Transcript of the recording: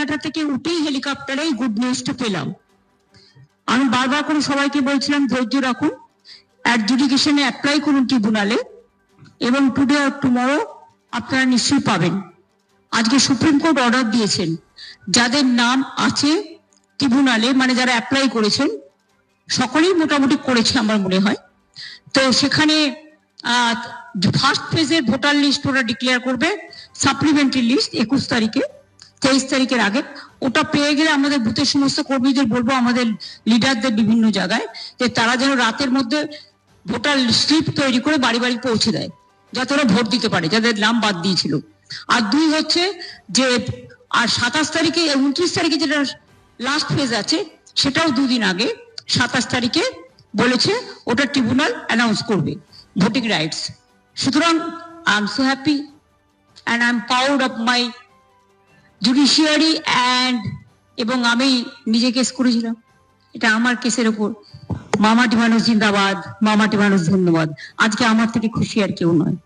দিনহাটা থেকে উঠেই হেলিকপ্টারে গুড নিউজটা পেলাম। আমি বারবার করে সবাইকে বলছিলাম ধৈর্য রাখুন, অ্যাডজুডিকেশনে অ্যাপ্লাই করুন ট্রিব্যুনালে, এবং টুডে অর টুমরো আপনারা নিশ্চয়ই পাবেন। আজকে সুপ্রিম কোর্ট অর্ডার দিয়েছেন, যাদের নাম আছে ট্রিব্যুনালে, মানে যারা অ্যাপ্লাই করেছেন সকলেই মোটামুটি করেছে আমার মনে হয়, তো সেখানে ফার্স্ট ফেজের ভোটার লিস্ট ওরা ডিক্লেয়ার করবে, সাপ্লিমেন্টারি লিস্ট 21 তারিখে, 23 তারিখের আগে। ওটা পেয়ে গেলে আমাদের বুথের সমস্ত কর্মীদের বলবো, আমাদের লিডারদের বিভিন্ন জায়গায়, যে তারা যেন রাতের মধ্যে ভোটার স্লিপ তৈরি করে বাড়ি বাড়ি পৌঁছে দেয়, যাতে ওরা ভোট দিতে পারে যাদের নাম বাদ দিয়েছিল। আর দুই হচ্ছে যে আর 27 তারিখে 29 তারিখে যেটা লাস্ট ফেজ আছে, সেটাও দুদিন আগে 27 তারিখে বলেছে ওটা ট্রিব্যুনাল অ্যানাউন্স করবে ভোটিং রাইটস। সুতরাং I am so happy and I am proud of my judiciary এবং আমি নিজে কেস করেছিলাম, এটা আমার কেসের ওপর। মামাটি মানুষ জিন্দাবাদ, মামাটি মানুষ ধন্যবাদ। আজকে আমার থেকে খুশি আর কেউ নয়।